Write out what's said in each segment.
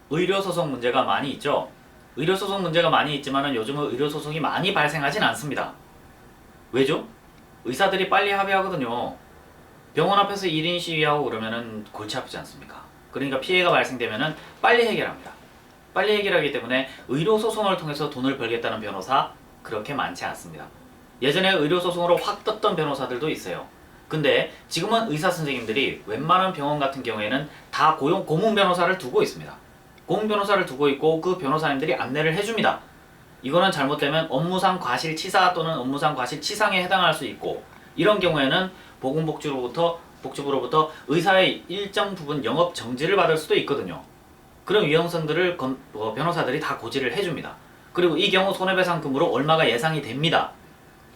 의료소송 문제가 많이 있죠. 의료소송 문제가 많이 있지만 요즘은 의료소송이 많이 발생하진 않습니다. 왜죠? 의사들이 빨리 합의하거든요. 병원 앞에서 1인 시위하고 그러면은 골치 아프지 않습니까? 그러니까 피해가 발생되면은 빨리 해결합니다. 빨리 해결하기 때문에 의료소송을 통해서 돈을 벌겠다는 변호사 그렇게 많지 않습니다. 예전에 의료소송으로 확 떴던 변호사들도 있어요. 근데 지금은 의사 선생님들이 웬만한 병원 같은 경우에는 다 고문 변호사를 두고 있습니다. 고문 변호사를 두고 있고 그 변호사님들이 안내를 해줍니다. 이거는 잘못되면 업무상 과실치사 또는 업무상 과실치상에 해당할 수 있고, 이런 경우에는 복지부로부터 의사의 일정 부분 영업 정지를 받을 수도 있거든요. 그런 위험성들을 변호사들이 다 고지를 해줍니다. 그리고 이 경우 손해배상금으로 얼마가 예상이 됩니다.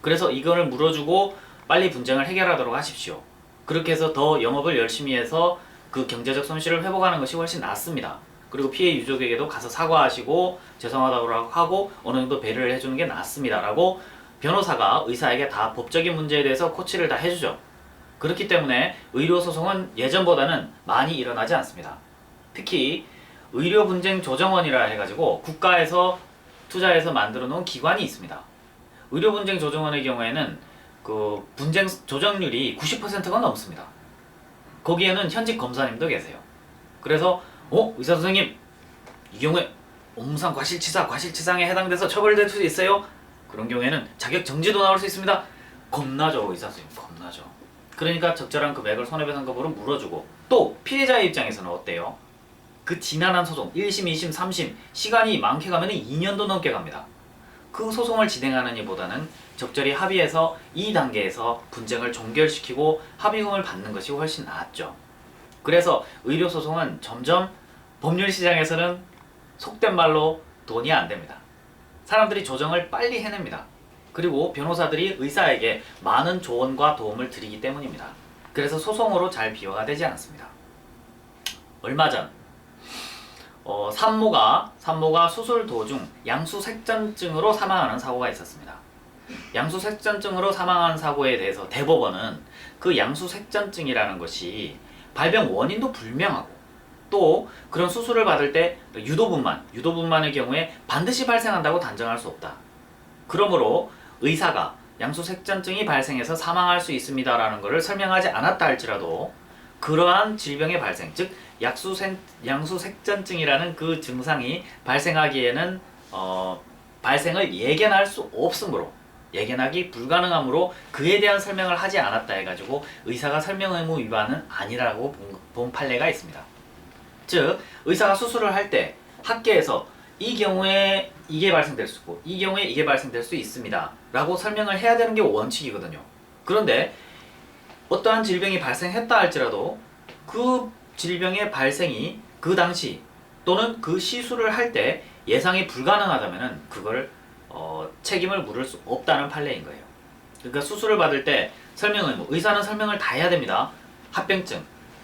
그래서 이거를 물어주고 빨리 분쟁을 해결하도록 하십시오. 그렇게 해서 더 영업을 열심히 해서 그 경제적 손실을 회복하는 것이 훨씬 낫습니다. 그리고 피해 유족에게도 가서 사과하시고 죄송하다고 하고 어느 정도 배려를 해주는 게 낫습니다 라고 변호사가 의사에게 다 법적인 문제에 대해서 코치를 다 해주죠. 그렇기 때문에 의료소송은 예전보다는 많이 일어나지 않습니다. 특히 의료분쟁조정원이라 해가지고 국가에서 투자해서 만들어 놓은 기관이 있습니다. 의료분쟁조정원의 경우에는 그 분쟁 조정률이 90%가 넘습니다. 거기에는 현직 검사님도 계세요. 그래서 의사 선생님, 이 경우에 업무상 과실치상에 해당돼서 처벌될 수 있어요? 그런 경우에는 자격 정지도 나올 수 있습니다. 겁나죠, 의사 선생님, 겁나죠. 그러니까 적절한 금액을 손해배상금으로 물어주고, 또 피해자의 입장에서는 어때요? 그 지난한 소송 1심, 2심, 3심 시간이 많게 가면 2년도 넘게 갑니다. 그 소송을 진행하느니보다는 적절히 합의해서 이 단계에서 분쟁을 종결시키고 합의금을 받는 것이 훨씬 낫죠. 그래서 의료소송은 점점 법률 시장에서는 속된 말로 돈이 안 됩니다. 사람들이 조정을 빨리 해냅니다. 그리고 변호사들이 의사에게 많은 조언과 도움을 드리기 때문입니다. 그래서 소송으로 잘 비화가 되지 않습니다. 얼마 전 산모가 수술 도중 양수색전증으로 사망하는 사고가 있었습니다. 양수색전증으로 사망한 사고에 대해서 대법원은 그 양수색전증이라는 것이 발병 원인도 불명하고, 또 그런 수술을 받을 때 유도분만의 경우에 반드시 발생한다고 단정할 수 없다. 그러므로 의사가 양수색전증이 발생해서 사망할 수 있습니다라는 것을 설명하지 않았다 할지라도 그러한 질병의 발생, 즉 양수색전증이라는 그 증상이 발생하기에는 발생을 예견할 수 없으므로, 예견하기 불가능하므로 그에 대한 설명을 하지 않았다 해가지고 의사가 설명 의무 위반은 아니라고 본 판례가 있습니다. 즉 의사가 수술을 할 때 학계에서 이 경우에 이게 발생될 수 있고 이 경우에 이게 발생될 수 있습니다 라고 설명을 해야 되는 게 원칙이거든요. 그런데 어떠한 질병이 발생했다 할지라도 그 질병의 발생이 그 당시 또는 그 시술을 할 때 예상이 불가능하다면 그걸 책임을 물을 수 없다는 판례인 거예요. 그러니까 수술을 받을 때 의사는 설명을 다 해야 됩니다. 합병증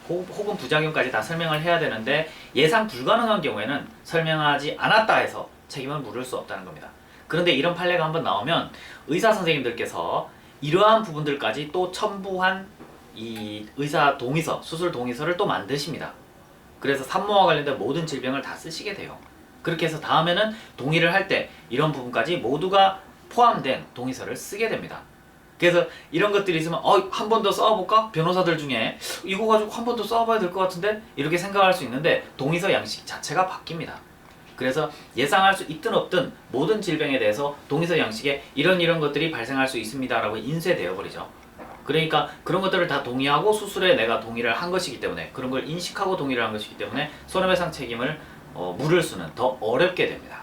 혹은 부작용까지 다 설명을 해야 되는데 예상 불가능한 경우에는 설명하지 않았다 해서 책임을 물을 수 없다는 겁니다. 그런데 이런 판례가 한번 나오면 의사 선생님들께서 이러한 부분들까지 또 첨부한 이 의사 동의서, 수술 동의서를 또 만드십니다. 그래서 산모와 관련된 모든 질병을 다 쓰시게 돼요. 그렇게 해서 다음에는 동의를 할 때 이런 부분까지 모두가 포함된 동의서를 쓰게 됩니다. 그래서 이런 것들이 있으면 한 번 더 써볼까? 변호사들 중에 이거 가지고 한 번 더 써봐야 될 것 같은데? 이렇게 생각할 수 있는데 동의서 양식 자체가 바뀝니다. 그래서 예상할 수 있든 없든 모든 질병에 대해서 동의서 양식에 이런 것들이 발생할 수 있습니다 라고 인쇄되어 버리죠. 그러니까 그런 것들을 다 동의하고 수술에 내가 동의를 한 것이기 때문에, 그런 걸 인식하고 동의를 한 것이기 때문에 손해배상 책임을 물을 수는 더 어렵게 됩니다.